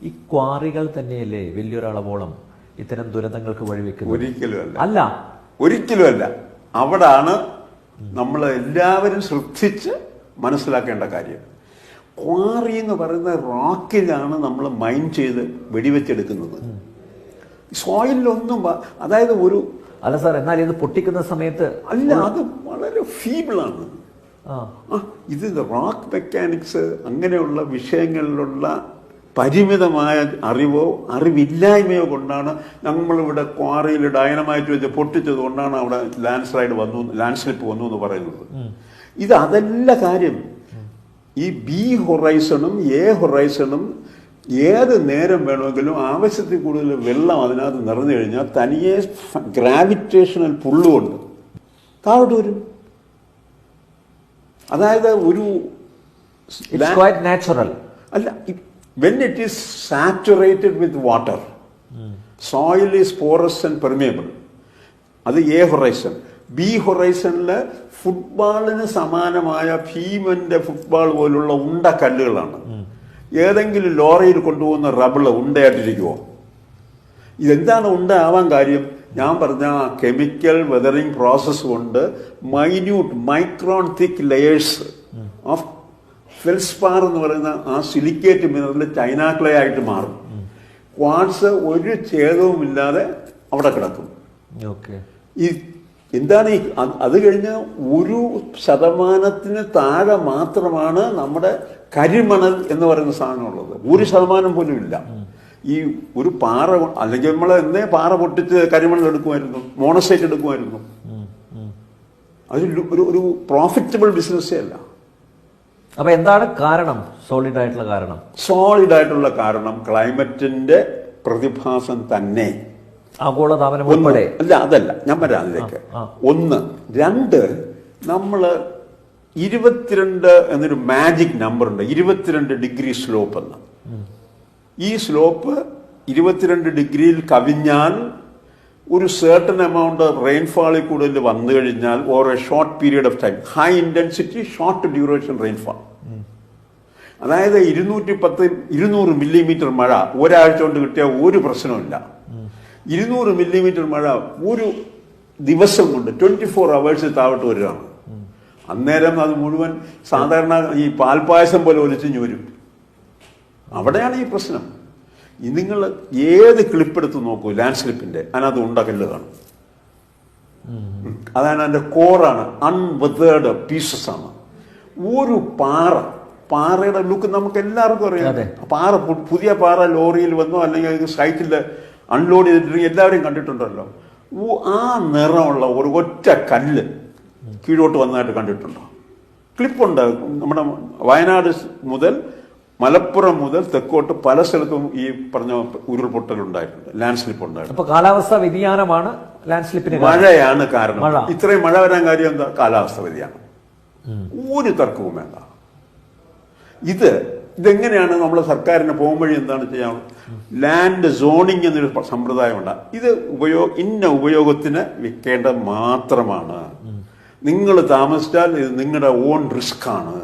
ഈ ക്വാറികൾ തന്നെയല്ലേ വലിയൊരളവോളം ഇത്തരം ദുരന്തങ്ങൾക്ക് വഴിവെക്കുന്നത്? ഒരിക്കലുമല്ല. അവിടാണ് നമ്മൾ എല്ലാവരും ശ്രദ്ധിച്ച് മനസ്സിലാക്കേണ്ട കാര്യം. ക്വാറി എന്ന് പറയുന്ന റോക്കിലാണ് നമ്മൾ മൈൻ ചെയ്ത് വെടിവെച്ചെടുക്കുന്നത്. സോയിലൊന്നും അതായത് ഒരു അല്ല സാർ, എന്നാൽ ഇത് പൊട്ടിക്കുന്ന സമയത്ത് അല്ല, അത് വളരെ ഫീബിളാണ്. ഇത് റോക്ക് മെക്കാനിക്സ് അങ്ങനെയുള്ള വിഷയങ്ങളിലുള്ള പരിമിതമായ അറിവില്ലായ്മയോ കൊണ്ടാണ് നമ്മളിവിടെ ക്വാറിയിൽ ഡൈനമൈറ്റ് വെച്ച് പൊട്ടിച്ചത് കൊണ്ടാണ് അവിടെ ലാൻഡ് സ്ലിപ്പ് വന്നു എന്ന് പറയുന്നത്. ഇത് അതല്ല കാര്യം. ഈ ബി ഹൊറൈസണും എ ഹൊറൈസണും ഏത് നേരം വേണമെങ്കിലും ആവശ്യത്തിൽ കൂടുതൽ വെള്ളം അതിനകത്ത് നിറഞ്ഞു കഴിഞ്ഞാൽ തനിയെ ഗ്രാവിറ്റേഷണൽ പുള്ളുകൊണ്ട് താഴോട്ട് വരും. അതായത് ഒരു നാച്ചുറൽ അല്ല. when it is saturated with water, soil is porous and permeable. അത് എ ഹൊറൈസൺ. ബി ഹൊറൈസണില് ഫുട്ബോളിന് സമാനമായ ഭീമന്റെ ഫുട്ബോൾ പോലുള്ള ഉണ്ട കല്ലുകളാണ്. ഏതെങ്കിലും ലോറിയിൽ കൊണ്ടുപോകുന്ന റബിള് ഉണ്ടയായിട്ടിരിക്കുമോ? ഇതെന്താണ് ഉണ്ട ആവാൻ കാര്യം? ഞാൻ പറഞ്ഞ കെമിക്കൽ വെതറിംഗ് പ്രോസസ് കൊണ്ട് minute micron thick layers of feldspar എന്ന് പറയുന്ന ആ സിലിക്കേറ്റ് മിനറൽ ചൈനാക്ലേ ആയിട്ട് മാറും. ക്വാർട്സ് ഒരു ഛേദവുമില്ലാതെ അവിടെ കിടക്കും. ഈ എന്താണ് ഈ അത് കഴിഞ്ഞ് 1% താഴെ മാത്രമാണ് നമ്മുടെ കരിമണൽ എന്ന് പറയുന്ന സാധനം ഉള്ളത്. 1% പോലും ഇല്ല. ഈ ഒരു പാറ അല്ലെങ്കിൽ നമ്മൾ എന്നേ പാറ പൊട്ടിച്ച് കരിമണൽ എടുക്കുമായിരുന്നു, മോണസൈറ്റ് എടുക്കുമായിരുന്നു. അത് ഒരു പ്രോഫിറ്റബിൾ ബിസിനസ്സേ അല്ല. അപ്പൊ എന്താണ് കാരണം? സോളിഡ് ആയിട്ടുള്ള കാരണം ക്ലൈമറ്റിന്റെ പ്രതിഭാസം തന്നെ. ആഗോളതാപനം ഉൾപ്പെടെ അല്ല, അതല്ല, ഞാൻ വരാം അതിലേക്ക്. 1. 2, നമ്മള് 22 എന്നൊരു മാജിക് നമ്പർ ഉണ്ട്. 22 ഡിഗ്രി സ്ലോപ്പ് എന്ന്. ഈ സ്ലോപ്പ് 22 ഡിഗ്രിയിൽ കവിഞ്ഞാൽ ഒരു certain amount of റെയിൻഫാളിൽ കൂടുതൽ വന്നു കഴിഞ്ഞാൽ or A short period of time, high intensity short duration rainfall, അതായത് 200 മില്ലിമീറ്റർ മഴ ഒരാഴ്ച കൊണ്ട് കിട്ടിയ ഒരു പ്രശ്നമില്ല. 200 മില്ലിമീറ്റർ മഴ ഒരു ദിവസം കൊണ്ട് 24 hours താഴോട്ട് വരികയാണ്. അന്നേരം അത് മുഴുവൻ സാധാരണ ഈ പാൽപ്പായസം പോലെ ഒലിച്ചിഞ്ഞു വരും. അവിടെയാണ് ഈ പ്രശ്നം. നിങ്ങൾ ഏത് ക്ലിപ്പെടുത്ത് നോക്കൂ ലാൻഡ് സ്ലിപ്പിന്റെ, അതിനകത്ത് ഉണ്ടകല്ല് കാണും. അതാണ് അതിന്റെ കോറാണ്. അൺവെതേർഡ് പീസസ് ആണ്. ഒരു പാറയുടെ ലുക്ക് നമുക്ക് എല്ലാവർക്കും അറിയാം. പാറ പുതിയ പാറ ലോറിയിൽ വന്നോ അല്ലെങ്കിൽ സൈറ്റിൽ അൺലോഡ് ചെയ്തിട്ടുണ്ടെങ്കിൽ എല്ലാവരും കണ്ടിട്ടുണ്ടല്ലോ. ആ നിറമുള്ള ഒരു ഒറ്റ കല്ല് കീഴോട്ട് വന്നതായിട്ട് കണ്ടിട്ടുണ്ടോ? ക്ലിപ്പുണ്ട്. നമ്മുടെ വയനാട് മുതൽ മലപ്പുറം മുതൽ തെക്കോട്ട് പല സ്ഥലത്തും ഈ പറഞ്ഞ ഉരുൾപൊട്ടൽ ഉണ്ടായിട്ടുണ്ട്, ലാൻഡ് സ്ലിപ്പ് ഉണ്ടായിട്ടുണ്ട്. അപ്പൊ കാലാവസ്ഥാ വ്യതിയാനമാണ് ലാൻഡ് സ്ലിപ്പിന് മഴയാണ് കാരണം. ഇത്രയും മഴ വരാൻ കാര്യം എന്താ? കാലാവസ്ഥ വ്യതിയാനം. ഒരു തർക്കവും വേണ്ട. ഇതെങ്ങനെയാണ് നമ്മളെ സർക്കാരിന് പോകുമ്പഴി എന്താണ് ചെയ്യാൻ? ലാൻഡ് സോണിങ് എന്നൊരു സമ്പ്രദായമുണ്ട്. ഇത് ഇന്ന ഉപയോഗത്തിന് വിൽക്കേണ്ടത് മാത്രമാണ്. നിങ്ങൾ താമസിച്ചാൽ ഇത് നിങ്ങളുടെ ഓൺ റിസ്ക് ആണ്.